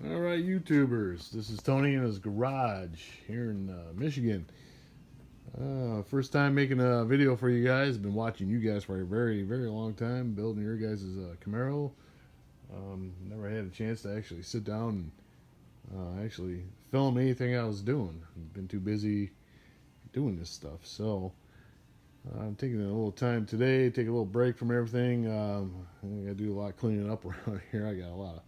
All right, YouTubers. This is Tony in his garage here in Michigan. First time making a video for you guys. Been watching you guys for a very, very long time, building your guys' Camaro. Never had a chance to actually sit down and actually film anything I was doing. Been too busy doing this stuff. So I'm taking a little time today, take a little break from everything. I got to do a lot of cleaning up around here. I got a lot of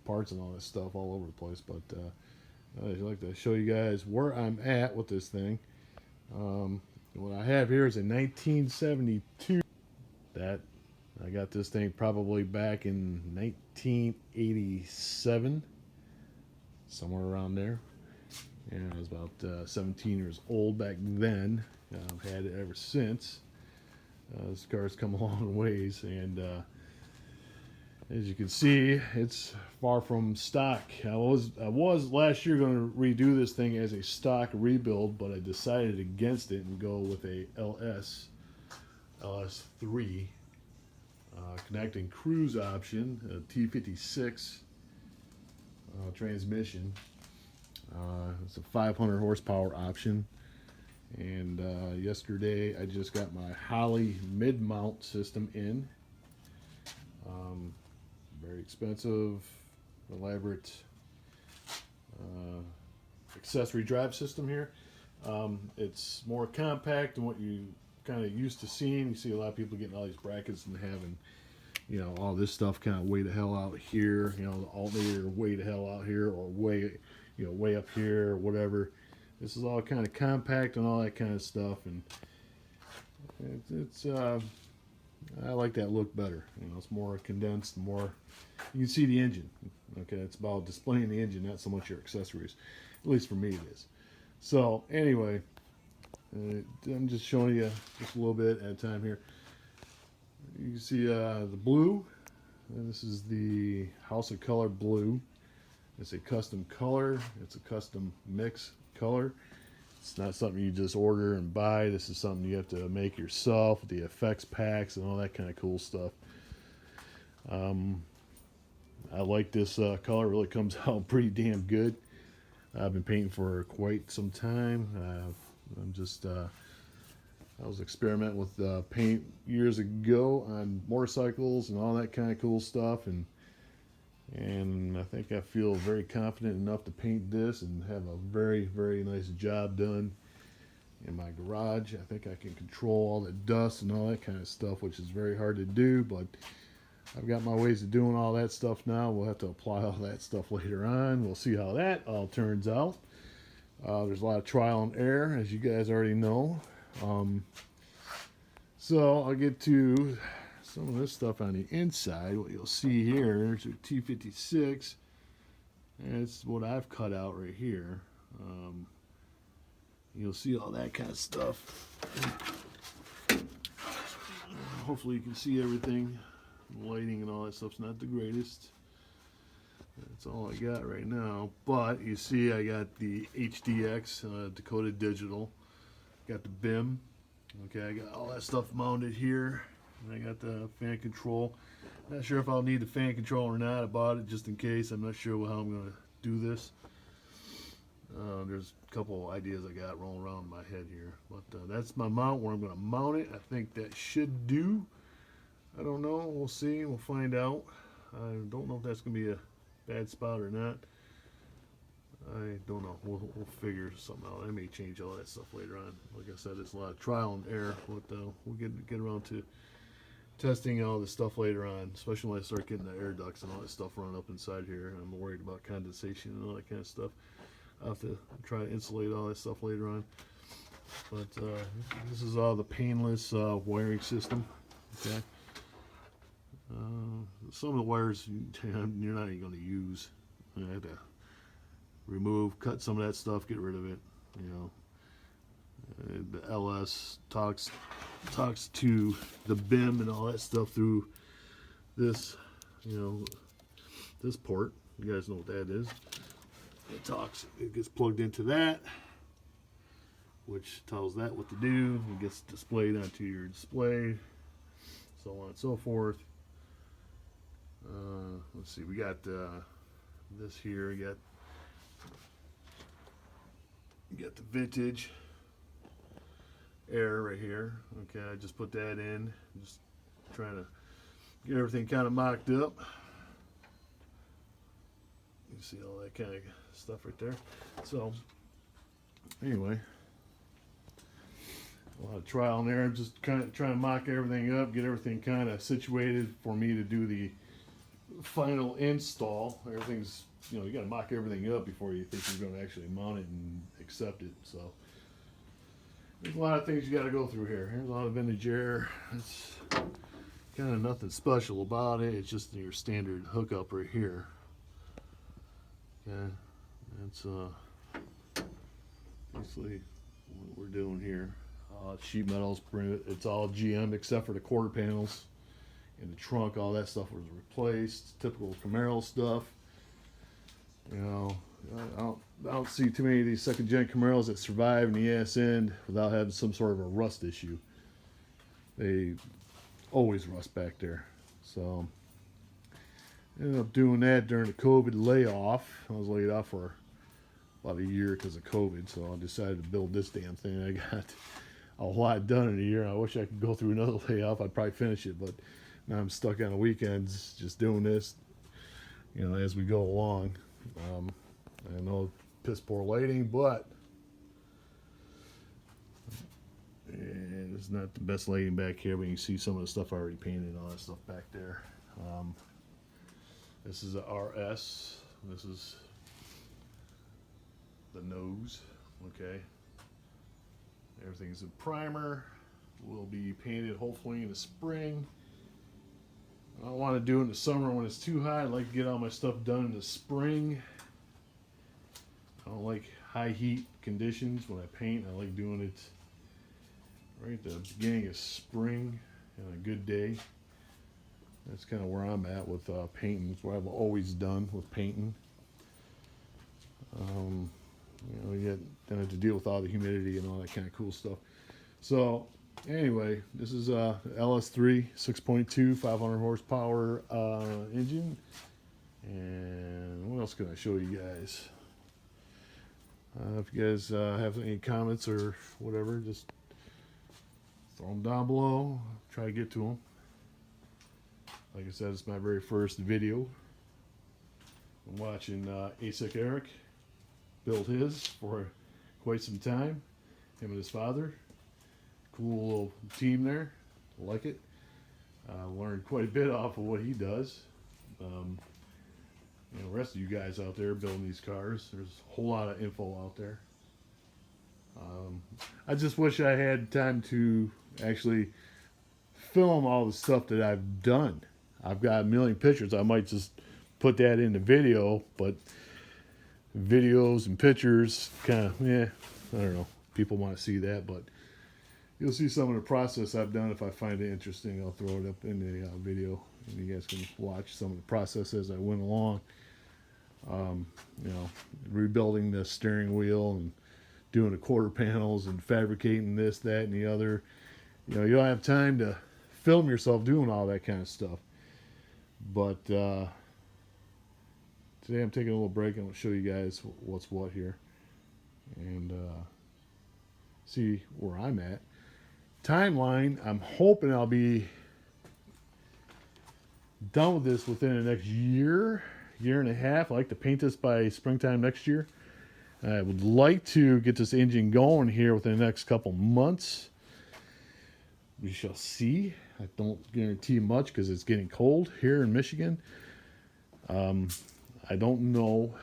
parts and all this stuff all over the place, but I'd like to show you guys where I'm at with this thing. What I have here is a 1972 that I got this thing probably back in 1987, somewhere around there. And I was about 17 years old back then. I've had it ever since. This car's come a long ways, and as you can see, it's far from stock. I was last year going to redo this thing as a stock rebuild, but I decided against it and go with a LS3 connecting cruise option, a T56 transmission. It's a 500 horsepower option. And yesterday I just got my Holly mid-mount system in. Very expensive, elaborate accessory drive system here. It's more compact than what you kind of used to seeing. You see a lot of people getting all these brackets and having, all this stuff kind of way the hell out here. The alternator way the hell out here, or way, way up here, or whatever. This is all kind of compact and all that kind of stuff, and it's I like that look better. It's more condensed, more. You can see the engine. Okay, it's about displaying the engine, not so much your accessories. At least for me, it is. So anyway, I'm just showing you just a little bit at a time here. You can see the blue. And this is the House of Color blue. It's a custom color. It's a custom mix color. It's not something you just order and buy. This is something you have to make yourself with the effects packs and all that kind of cool stuff. I like this color. It really comes out pretty damn good. I've been painting for quite some time. I was experimenting with paint years ago on motorcycles and all that kind of cool stuff, and I think I feel very confident enough to paint this and have a very, very nice job done in my garage. I think I can control all the dust and all that kind of stuff, which is very hard to do, but I've got my ways of doing all that stuff now. We'll have to apply all that stuff later on. We'll see how that all turns out. There's a lot of trial and error, as you guys already know. So I'll get to some of this stuff on the inside. What you'll see here, there's a T56. And it's what I've cut out right here. You'll see all that kind of stuff. Hopefully you can see everything. Lighting and all that stuff's not the greatest. That's all I got right now. But you see I got the HDX Dakota Digital. Got the BIM. Okay, I got all that stuff mounted here. And I got the fan control. Not sure if I'll need the fan control or not. I bought it just in case. I'm not sure how I'm going to do this. There's a couple ideas I got rolling around in my head here. But that's my mount, where I'm going to mount it. I think that should do. I don't know. We'll see. We'll find out. I don't know if that's going to be a bad spot or not. I don't know. We'll figure something out. I may change all that stuff later on. Like I said, it's a lot of trial and error. But we'll get around to testing all this stuff later on, especially when I start getting the air ducts and all that stuff running up inside here. I'm worried about condensation and all that kind of stuff. I'll have to try to insulate all that stuff later on. But this is all the painless wiring system. Okay. Some of the wires you're not even going to use. I have to cut some of that stuff, get rid of it. The LS talks to the BIM and all that stuff through this, this port. You guys know what that is. It gets plugged into that, which tells that what to do. It gets displayed onto your display, so on and so forth. Let's see, we got this here, you got the vintage air right here. Okay, I just put that in, just trying to get everything kind of mocked up. You see all that kind of stuff right there. So anyway, a lot of trial and error, just kind of trying to mock everything up, get everything kind of situated for me to do the final install. Everything's, you know, you got to mock everything up before you think you're going to actually mount it and accept it. So there's a lot of things you got to go through here. Here's a lot of vintage air. It's kind of nothing special about it. It's just your standard hookup right here. Okay, that's basically what we're doing here. Sheet metal's printed. It's all GM except for the quarter panels in the trunk. All that stuff was replaced. Typical Camaro stuff. You know, I don't see too many of these second gen Camaros that survive in the ass end without having some sort of a rust issue. They always rust back there. So ended up doing that during the COVID layoff. I was laid off for about a year because of COVID, so I decided to build this damn thing. I got a lot done in a year. I wish I could go through another layoff. I'd probably finish it, but now I'm stuck on the weekends just doing this, you know, as we go along. I know piss poor lighting, but it's not the best lighting back here, but you can see some of the stuff I already painted and all that stuff back there. This is a RS. This is the nose. Okay. Everything's in primer. Will be painted hopefully in the spring. I don't want to do it in the summer when it's too hot. I like to get all my stuff done in the spring. I don't like high heat conditions when I paint. I like doing it right at the beginning of spring on a good day. That's kind of where I'm at with painting. It's what I've always done with painting. You know, you don't have to deal with all the humidity and all that kind of cool stuff. So anyway, this is LS3 6.2 500 horsepower engine. And what else can I show you guys? If you guys have any comments or whatever, just throw them down below. Try to get to them. Like I said, it's my very first video. I'm watching ASIC Eric build his for quite some time. Him and his father. Cool little team there. I like it. Learned quite a bit off of what he does. You know, the rest of you guys out there building these cars, there's a whole lot of info out there. I just wish I had time to actually film all the stuff that I've done. I've got a million pictures. I might just put that in the video, but videos and pictures kind of, I don't know. People want to see that, but you'll see some of the process I've done. If I find it interesting, I'll throw it up in the video, and you guys can watch some of the process as I went along. You know, rebuilding the steering wheel and doing the quarter panels and fabricating this, that, and the other. You know, you don't have time to film yourself doing all that kind of stuff. But today I'm taking a little break and I'll show you guys what's what here and see where I'm at. Timeline, I'm hoping I'll be done with this within the next year and a half. I like to paint this by springtime next year. I would like to get this engine going here within the next couple months. We shall see. I don't guarantee much because it's getting cold here in Michigan. I don't know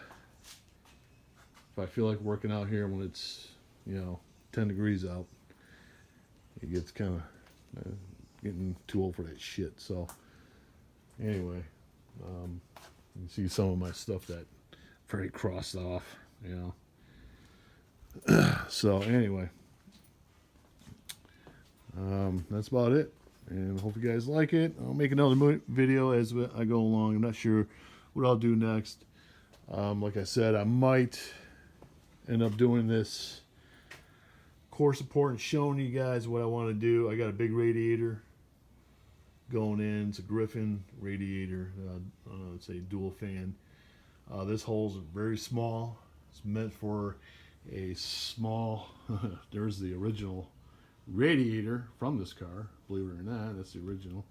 if I feel like working out here when it's, 10 degrees out. It gets kind of getting too old for that shit. So anyway, you can see some of my stuff that very crossed off, So anyway, that's about it. And I hope you guys like it. I'll make another video as I go along. I'm not sure what I'll do next. Like I said, I might end up doing this core support and showing you guys what I want to do. I got a big radiator going in. It's a Griffin radiator. It's a dual fan. This hole's very small. It's meant for a small, there's the original radiator from this car, believe it or not. That's the original.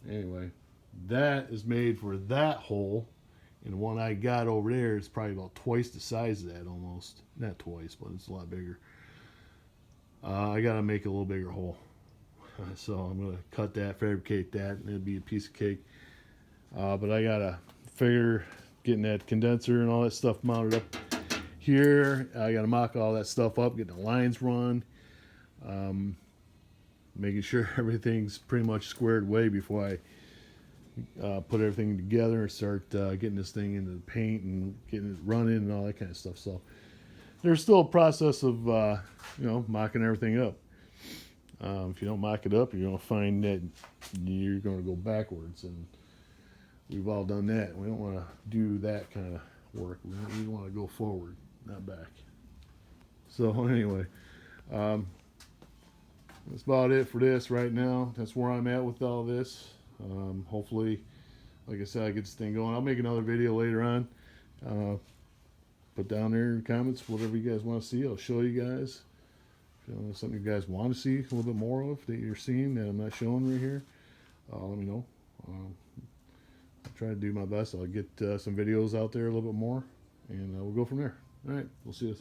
Anyway, that is made for that hole, and the one I got over there is probably about twice the size of that, almost. Not twice, but it's a lot bigger. I gotta make a little bigger hole, so I'm gonna cut that, fabricate that, and it'll be a piece of cake. But I gotta figure getting that condenser and all that stuff mounted up here. I gotta mock all that stuff up, getting the lines run, making sure everything's pretty much squared away before I put everything together and start getting this thing into the paint and getting it running and all that kind of stuff. So there's still a process of mocking everything up. If you don't mock it up, you're going to find that you're going to go backwards, and we've all done that. We don't want to do that kind of work. We want to go forward, not back. So anyway, that's about it for this right now. That's where I'm at with all this. Hopefully, like I said, I get this thing going. I'll make another video later on. Put down there in the comments whatever you guys want to see. I'll show you guys. If something you guys want to see a little bit more of that you're seeing that I'm not showing right here, let me know. I'll try to do my best. I'll get some videos out there a little bit more, and we'll go from there. All right, we'll see you.